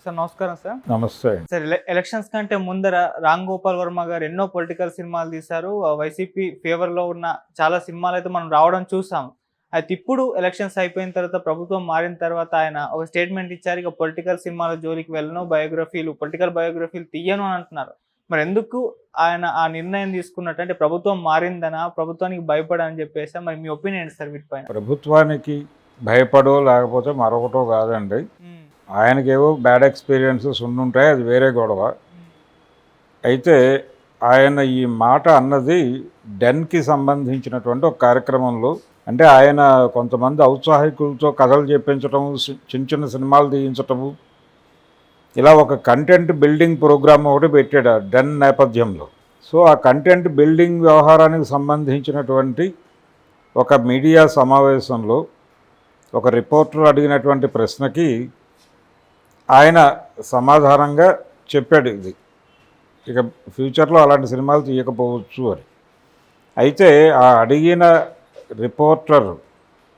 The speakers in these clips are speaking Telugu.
సార్ నమస్కారం సార్. నమస్తే. సార్ ఎలక్షన్స్ కంటే ముందర రామ్ గోపాల్ వర్మ గారు ఎన్నో పొలిటికల్ సినిమాలు తీశారు. వైసీపీ ఫేవర్‌లో ఉన్న చాలా సినిమాలైతే మనం రావడం చూసాం. అయితే ఇప్పుడు ఎలక్షన్స్ అయిపోయిన తర్వాత ప్రభుత్వం మారిన తర్వాత ఆయన ఒక స్టేట్మెంట్ ఇచ్చారు. ఇక పొలిటికల్ సినిమాల జోలికి వెళ్ళను, పొలిటికల్ బయోగ్రఫీలు తీయను అని అంటున్నారు. మరి ఎందుకు ఆయన ఆ నిర్ణయం తీసుకున్నట్టు? అంటే ప్రభుత్వం మారిందనా? ప్రభుత్వానికి భయపడా అని చెప్పేసా? మరి మీ ఒపీనియన్ ఏంటి సార్ వీటిపైన? ప్రభుత్వానికి భయపడో లేకపోతే మరొకటో కాదండి. ఆయనకేవో బ్యాడ్ ఎక్స్పీరియన్సెస్ ఉండుంటాయి, అది వేరే గొడవ. అయితే ఆయన ఈ మాట అన్నది డెన్కి సంబంధించినటువంటి ఒక కార్యక్రమంలో, అంటే ఆయన కొంతమంది ఔత్సాహికులతో కథలు చెప్పించటము, చిన్న చిన్న సినిమాలు తీయించటము, ఇలా ఒక కంటెంట్ బిల్డింగ్ ప్రోగ్రామ్ ఒకటి పెట్టాడు డెన్ నేపథ్యంలో. సో ఆ కంటెంట్ బిల్డింగ్ వ్యవహారానికి సంబంధించినటువంటి ఒక మీడియా సమావేశంలో ఒక రిపోర్టర్ అడిగినటువంటి ప్రశ్నకి ఆయన సమాధానంగా చెప్పాడు, ఇది ఇక ఫ్యూచర్లో అలాంటి సినిమాలు తీయకపోవచ్చు అని. అయితే ఆ అడిగిన రిపోర్టర్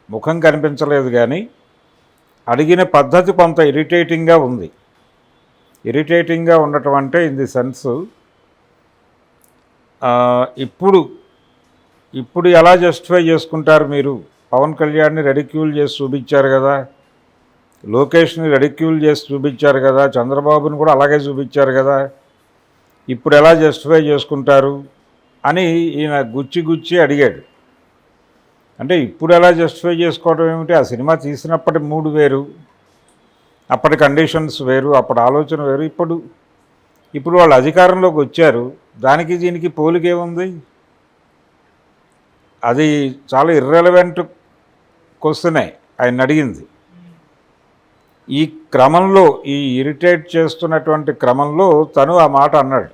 ముఖం కనిపించలేదు, కానీ అడిగిన పద్ధతి కొంత ఇరిటేటింగ్గా ఉంది. ఇరిటేటింగ్గా ఉండటం అంటే ఇన్ ది సెన్స్, ఇప్పుడు ఎలా జస్టిఫై చేసుకుంటారు మీరు? పవన్ కళ్యాణ్ని రెడిక్యూల్ చేసి చూపించారు కదా, లోకేష్ని రెడిక్యూల్ చేసి చూపించారు కదా, చంద్రబాబుని కూడా అలాగే చూపించారు కదా, ఇప్పుడు ఎలా జస్టిఫై చేసుకుంటారు అని ఈయన గుచ్చి అడిగాడు. అంటే ఇప్పుడు ఎలా జస్టిఫై చేసుకోవడం ఏమిటి? ఆ సినిమా తీసినప్పటి మూడు వేరు, అప్పటి కండిషన్స్ వేరు, అప్పటి ఆలోచన వేరు. ఇప్పుడు వాళ్ళు అధికారంలోకి వచ్చారు, దానికి దీనికి పోలికేముంది? అది చాలా ఇర్రెలవెంట్ క్వశ్చనే ఆయన అడిగింది. ఈ క్రమంలో, ఈ ఇరిటేట్ చేస్తున్నటువంటి క్రమంలో తను ఆ మాట అన్నాడు.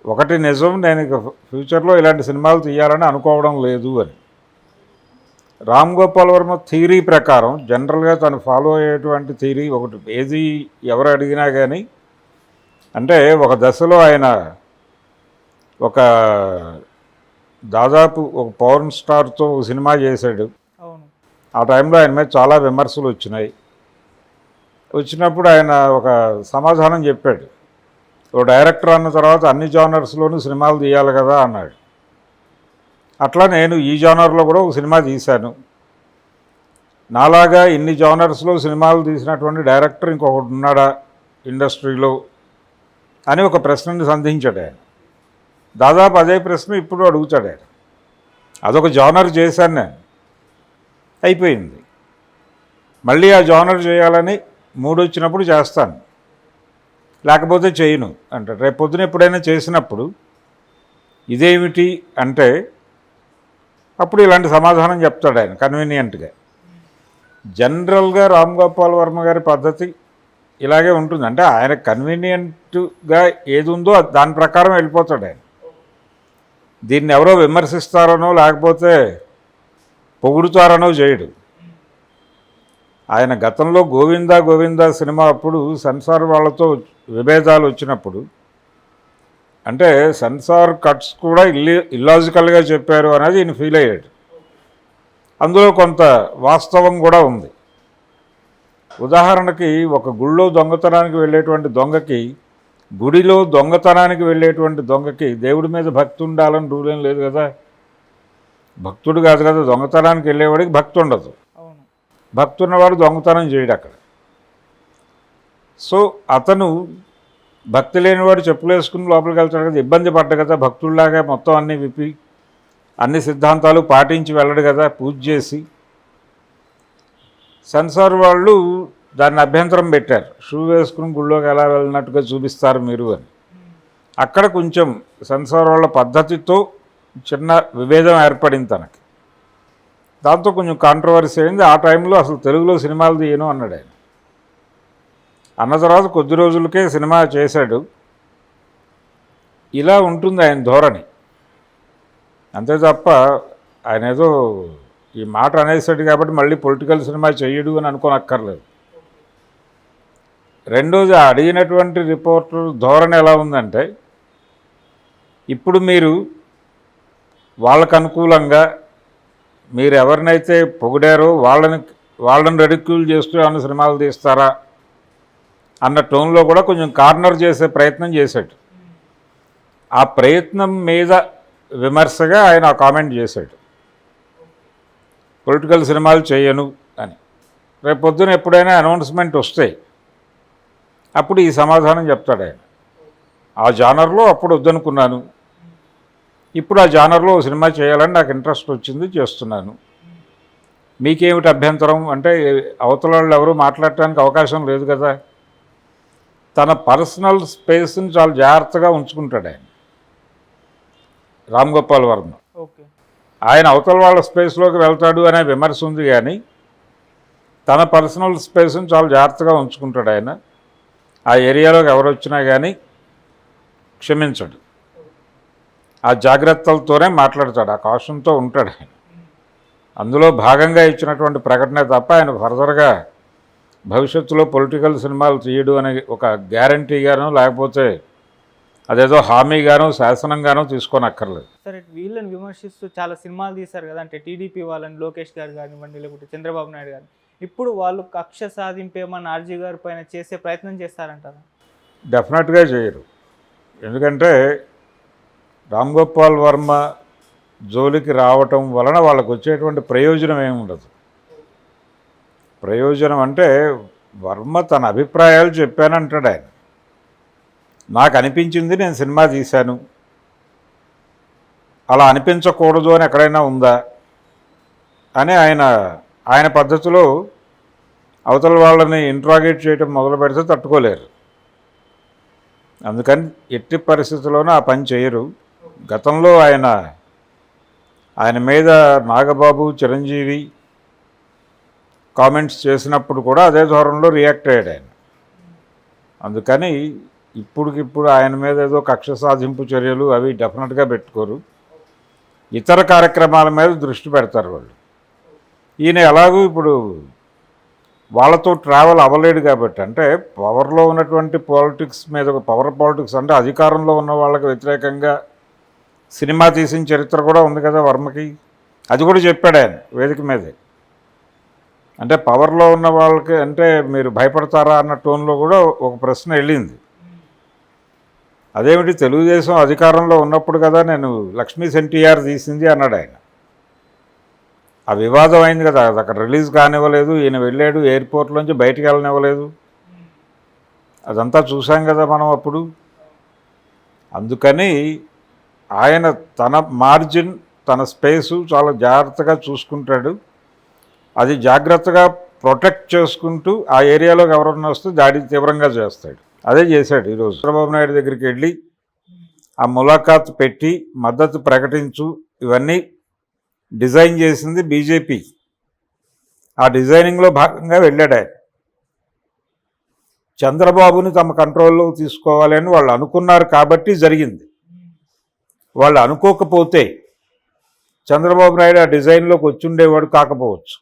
ఒకటి నిజం, నేను ఇక ఫ్యూచర్లో ఇలాంటి సినిమాలు తీయాలని అనుకోవడం లేదు అని. రామ్ గోపాల్ వర్మ థియరీ ప్రకారం, జనరల్గా తను ఫాలో అయ్యేటువంటి థియరీ ఒకటి, ఏది ఎవరు అడిగినా కానీ, అంటే ఒక దశలో ఆయన ఒక దాదాపు ఒక పవర్ స్టార్తో సినిమా చేశాడు. ఆ టైంలో ఆయన మీద చాలా విమర్శలు వచ్చినప్పుడు ఆయన ఒక సమాధానం చెప్పాడు. ఓ డైరెక్టర్ అన్న తర్వాత అన్ని జానర్స్లోనూ సినిమాలు తీయాలి కదా అన్నాడు. అట్లా నేను ఈ జానర్లో కూడా ఒక సినిమా తీశాను. నాలాగా ఇన్ని జానర్స్లో సినిమాలు తీసినటువంటి డైరెక్టర్ ఇంకొకటి ఉన్నాడా ఇండస్ట్రీలో అని ఒక ప్రశ్నని సంధించాడు ఆయన. దాదాపు అదే ప్రశ్న ఇప్పుడు అడుగుతాడు ఆయన. అదొక జానర్ చేశాను నేను, అయిపోయింది. మళ్ళీ ఆ జానర్ చేయాలని మూడు వచ్చినప్పుడు చేస్తాను, లేకపోతే చేయను అంటాడు. రేపు పొద్దున ఎప్పుడైనా చేసినప్పుడు ఇదేమిటి అంటే అప్పుడు ఇలాంటి సమాధానం చెప్తాడు ఆయన కన్వీనియంట్గా. జనరల్గా రామ్ గోపాల్ వర్మ గారి పద్ధతి ఇలాగే ఉంటుంది. అంటే ఆయన కన్వీనియంట్గా ఏది ఉందో దాని ప్రకారం వెళ్ళిపోతాడు ఆయన. దీన్ని ఎవరో విమర్శిస్తారనో లేకపోతే పొగుడుతారనో చేయడు ఆయన. గతంలో గోవిందా సినిమా అప్పుడు సెన్సార్ వాళ్ళతో విభేదాలు వచ్చినప్పుడు, అంటే సెన్సార్ కట్స్ కూడా ఇల్లాజికల్గా చెప్పారు అనేది ఈయన ఫీల్ అయ్యాడు. అందులో కొంత వాస్తవం కూడా ఉంది. ఉదాహరణకి ఒక గుళ్ళో దొంగతనానికి వెళ్ళేటువంటి దొంగకి, గుడిలో దొంగతనానికి వెళ్ళేటువంటి దొంగకి దేవుడి మీద భక్తి ఉండాలని రూల్ ఏం లేదు కదా. భక్తుడు కాదు కదా, దొంగతనానికి వెళ్ళేవాడికి భక్తి ఉండదు. భక్తి ఉన్నవాడు దొంగతనం చేయడు అక్కడ. సో అతను భక్తి లేనివాడు చెప్పులు వేసుకుని లోపలికి వెళ్తాడు కదా, ఇబ్బంది పడ్డ కదా, భక్తుల్లాగా మొత్తం అన్నీ విప్పి అన్ని సిద్ధాంతాలు పాటించి వెళ్ళడు కదా పూజ చేసి. సెన్సార్ వాళ్ళు దాన్ని అభ్యంతరం పెట్టారు, షూ వేసుకుని గుళ్ళోకి ఎలా వెళ్ళినట్టుగా చూపిస్తారు మీరు అని. అక్కడ కొంచెం సెన్సార్ వాళ్ళ పద్ధతితో చిన్న విభేదం ఏర్పడింది తనకి. దాంతో కొంచెం కాంట్రవర్సీ అయింది. ఆ టైంలో అసలు తెలుగులో సినిమాలు తీయను అన్నాడు ఆయన. అన్న తర్వాత కొద్ది రోజులకే సినిమా చేశాడు. ఇలా ఉంటుంది ఆయన ధోరణి. అంతే తప్ప ఆయన ఏదో ఈ మాట అనేసాడు కాబట్టి మళ్ళీ పొలిటికల్ సినిమా చేయడు అని అనుకోనక్కర్లేదు. రెండోది, అడిగినటువంటి రిపోర్టర్ ధోరణి ఎలా ఉందంటే, ఇప్పుడు మీరు వాళ్ళకు అనుకూలంగా మీరు ఎవరినైతే పొగిడారో వాళ్ళని రెడిక్యూల్ చేస్తూ ఏమైనా సినిమాలు తీస్తారా అన్న టోన్లో కూడా కొంచెం కార్నర్ చేసే ప్రయత్నం చేశాడు. ఆ ప్రయత్నం మీద విమర్శగా ఆయన ఆ కామెంట్ చేశాడు, పొలిటికల్ సినిమాలు చేయను అని. రేపు పొద్దున ఎప్పుడైనా అనౌన్స్మెంట్ వస్తాయి, అప్పుడు ఈ సమాధానం చెప్తాడు ఆయన. ఆ జానర్లో అప్పుడు వద్దనుకున్నాను, ఇప్పుడు ఆ జానర్లో సినిమా చేయాలని నాకు ఇంట్రెస్ట్ వచ్చింది, చేస్తున్నాను. మీకేమిటి అభ్యంతరం అంటే అవతల వాళ్ళు ఎవరు మాట్లాడటానికి అవకాశం లేదు కదా. తన పర్సనల్ స్పేస్ని చాలా జాగ్రత్తగా ఉంచుకుంటాడు ఆయన, రామ్ గోపాల్ వర్మ. ఓకే. ఆయన అవతల వాళ్ళ స్పేస్లోకి వెళ్తాడు అనే విమర్శ ఉంది, కానీ తన పర్సనల్ స్పేస్ని చాలా జాగ్రత్తగా ఉంచుకుంటాడు ఆయన. ఆ ఏరియాలోకి ఎవరు వచ్చినా కానీ క్షమించడు, ఆ జాగ్రత్తలతోనే మాట్లాడతాడు, ఆ కాషన్తో ఉంటాడు ఆయన. అందులో భాగంగా ఇచ్చినటువంటి ప్రకటనే తప్ప ఆయన ఫర్దర్గా భవిష్యత్తులో పొలిటికల్ సినిమాలు తీయడు అనే ఒక గ్యారంటీగానో లేకపోతే అదేదో హామీగానో శాసనంగానో తీసుకోనక్కర్లేదు. సరే, వీళ్ళని విమర్శిస్తూ చాలా సినిమాలు తీశారు కదా, అంటే టీడీపీ వాళ్ళని, లోకేష్ గారు కానివ్వండి లేకపోతే చంద్రబాబు నాయుడు గారు, ఇప్పుడు వాళ్ళు కక్ష సాధింపేమని ఆర్జీ గారి పైన చేసే ప్రయత్నం చేస్తారంటారా? డెఫినెట్గా చేయరు. ఎందుకంటే రామ్ గోపాల్ వర్మ జోలికి రావటం వలన వాళ్ళకు వచ్చేటువంటి ప్రయోజనం ఏమి ఉండదు. ప్రయోజనం అంటే వర్మ తన అభిప్రాయాలు చెప్పానంటాడు ఆయన. నాకు అనిపించింది, నేను సినిమా తీశాను, అలా అనిపించకూడదు అని ఎక్కడైనా ఉందా అని ఆయన పద్ధతిలో అవతల వాళ్ళని ఇంట్రాగేట్ చేయడం మొదలు పెడితే తట్టుకోలేరు. అందుకని ఎట్టి పరిస్థితుల్లోనూ ఆ పని చేయరు. గతంలో ఆయన మీద నాగబాబు, చిరంజీవి కామెంట్స్ చేసినప్పుడు కూడా అదే ధోరణిలో రియాక్ట్ అయ్యాడు ఆయన. అందుకని ఇప్పుడికిప్పుడు ఆయన మీద ఏదో కక్ష సాధింపు చర్యలు అవి డెఫినెట్గా పెట్టుకోరు. ఇతర కార్యక్రమాల మీద దృష్టి పెడతారు వాళ్ళు. ఈయన ఎలాగూ ఇప్పుడు వాళ్ళతో ట్రావెల్ అవ్వలేడు కాబట్టి, అంటే పవర్లో ఉన్నటువంటి పాలిటిక్స్ మీద, పవర్ పాలిటిక్స్ అంటే అధికారంలో ఉన్న వాళ్ళకి వ్యతిరేకంగా సినిమా తీసిన చరిత్ర కూడా ఉంది కదా వర్మకి. అది కూడా చెప్పాడు ఆయన వేదిక మీదే. అంటే పవర్లో ఉన్న వాళ్ళకి అంటే మీరు భయపడతారా అన్న టోన్లో కూడా ఒక ప్రశ్న వెళ్ళింది. అదేమిటి, తెలుగుదేశం అధికారంలో ఉన్నప్పుడు కదా నేను లక్ష్మీ ఎన్టీఆర్ తీసింది అన్నాడు ఆయన. ఆ వివాదం అయింది కదా, అది అక్కడ రిలీజ్ కానివ్వలేదు, ఈయన వెళ్ళాడు ఎయిర్పోర్ట్లోంచి బయటికి వెళ్ళనివ్వలేదు, అదంతా చూసాం కదా మనం అప్పుడు. అందుకని ఆయన తన మార్జిన్, తన స్పేసు చాలా జాగ్రత్తగా చూసుకుంటాడు. అది జాగ్రత్తగా ప్రొటెక్ట్ చేసుకుంటూ ఆ ఏరియాలోకి ఎవరన్నా వస్తే దాడి తీవ్రంగా చేస్తాడు. అదే చేశాడు ఈరోజు. చంద్రబాబు నాయుడు దగ్గరికి వెళ్ళి ఆ ములాఖాత్ పెట్టి మద్దతు ప్రకటించు, ఇవన్నీ డిజైన్ చేసింది బీజేపీ. ఆ డిజైనింగ్లో భాగంగా వెళ్ళాడు ఆయన. చంద్రబాబుని తమ కంట్రోల్లో తీసుకోవాలని వాళ్ళు అనుకున్నారు కాబట్టి జరిగింది. వాళ్ళు అనుకోకపోతే చంద్రబాబు నాయుడు ఆ డిజైన్లోకి వచ్చి ఉండేవాడు కాకపోవచ్చు.